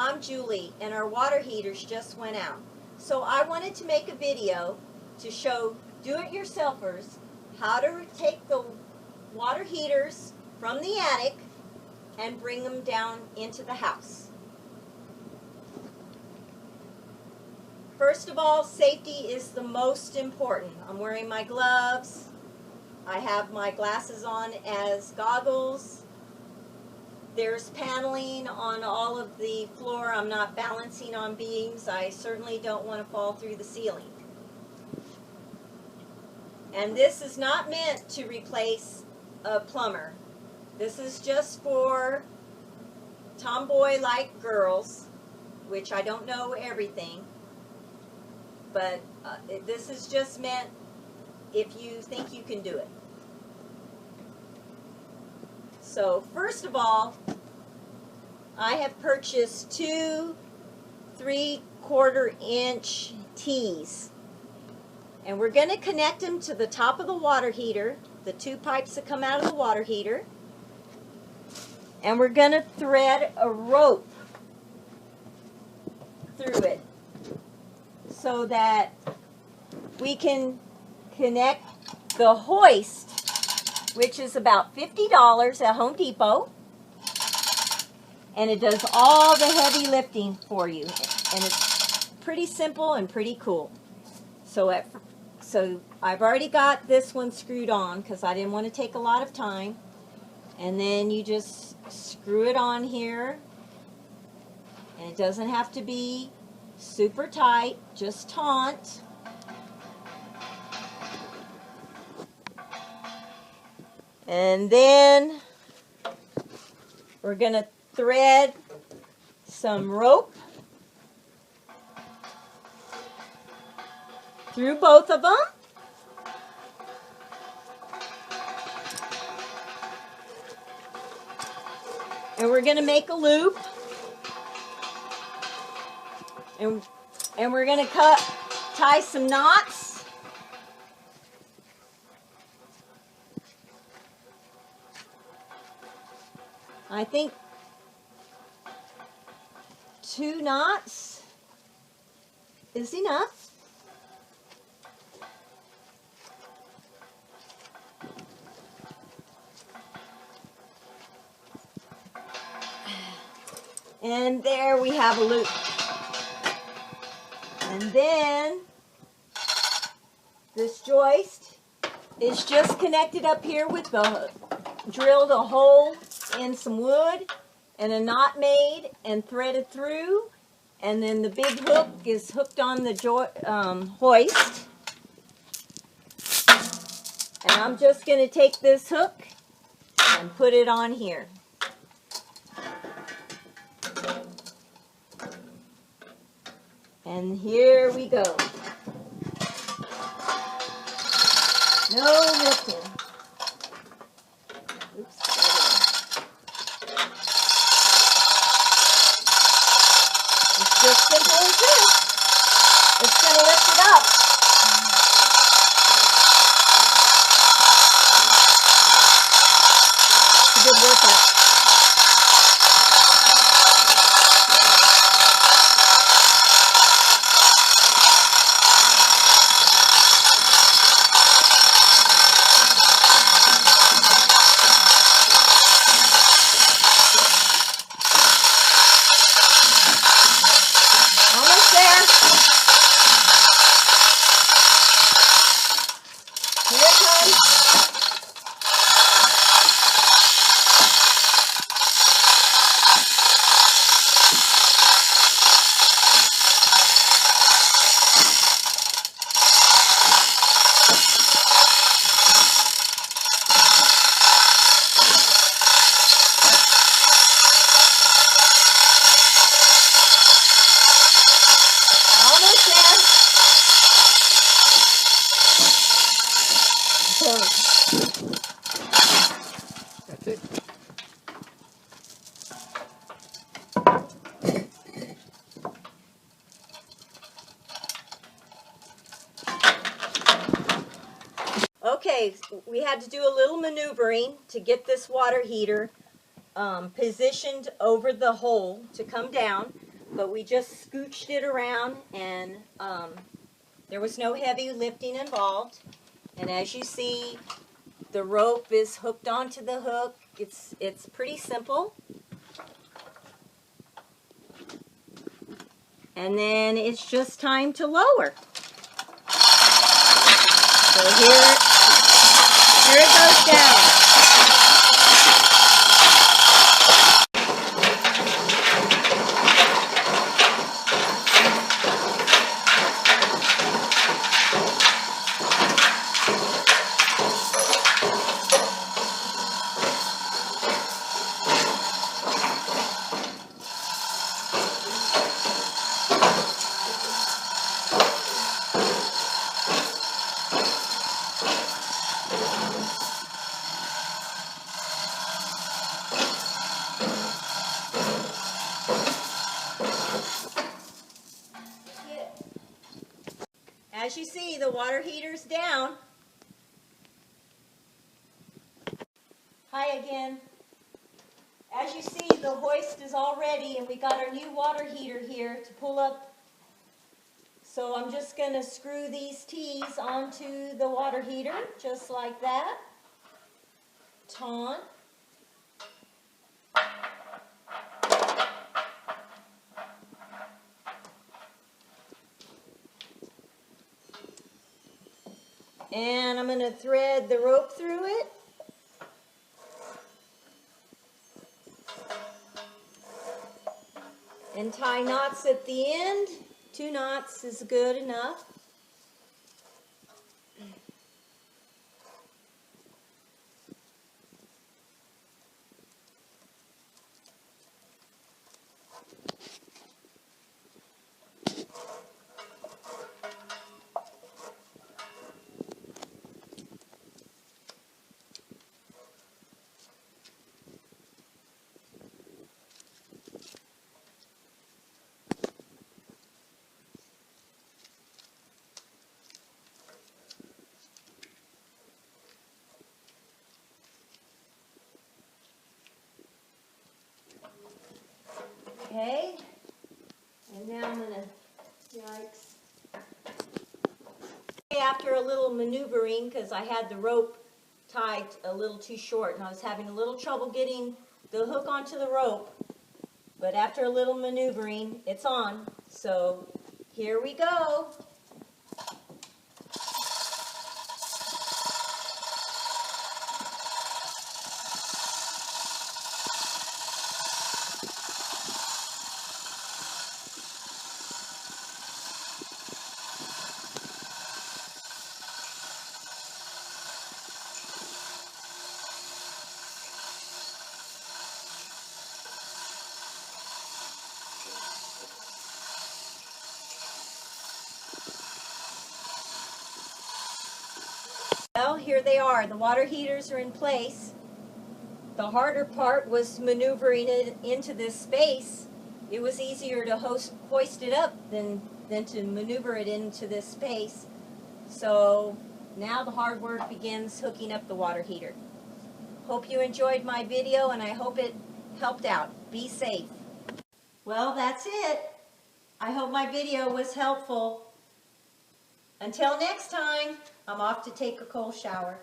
I'm Julie, and our water heaters just went out. So I wanted to make a video to show do-it-yourselfers how to take the water heaters from the attic and bring them down into the house. First of all, safety is the most important. I'm wearing my gloves. I have my glasses on as goggles. There's paneling on all of the floor. I'm not balancing on beams. I certainly don't want to fall through the ceiling. And this is not meant to replace a plumber. This is just for tomboy-like girls, which I don't know everything. But this is just meant if you think you can do it. So first of all, I have purchased two 3/4 inch tees. And we're going to connect them to the top of the water heater, the two pipes that come out of the water heater. And we're going to thread a rope through it so that we can connect the hoist, which is about $50 at Home Depot, and it does all the heavy lifting for you, and it's pretty simple and pretty cool. So I've already got this one screwed on because I didn't want to take a lot of time, and then you just screw it on here, and it doesn't have to be super tight, just taut. And then we're going to thread some rope through both of them. And we're going to make a loop. And we're going to tie some knots. I think 2 knots is enough. And there we have a loop. And then this joist is just connected up here with the, drilled a hole in some wood and a knot made and threaded through, and then the big hook is hooked on the hoist. And I'm just going to take this hook and put it on here. And here we go. No lifting. Oops. It's just simple as this. It's going to lift it up. It's a good workout. That's it. Okay, we had to do a little maneuvering to get this water heater positioned over the hole to come down. but we just scooched it around, and there was no heavy lifting involved. And as you see, the rope is hooked onto the hook. It's pretty simple. And then it's just time to lower. So here it goes down. As you see, the water heater's down. Hi again. As you see, the hoist is all ready, and we got our new water heater here to pull up. So I'm just going to screw these T's onto the water heater, just like that. Taut. And I'm going to thread the rope through it. And tie knots at the end. 2 knots is good enough. Okay, and now I'm going to, yikes. After a little maneuvering, because I had the rope tied a little too short and I was having a little trouble getting the hook onto the rope, but after a little maneuvering, it's on. So here we go. Well, here they are. The water heaters are in place. The harder part was maneuvering it into this space. It was easier to hoist it up than to maneuver it into this space. So now the hard work begins hooking up the water heater. Hope you enjoyed my video, and I hope it helped out. Be safe. Well, that's it. I hope my video was helpful. Until next time, I'm off to take a cold shower.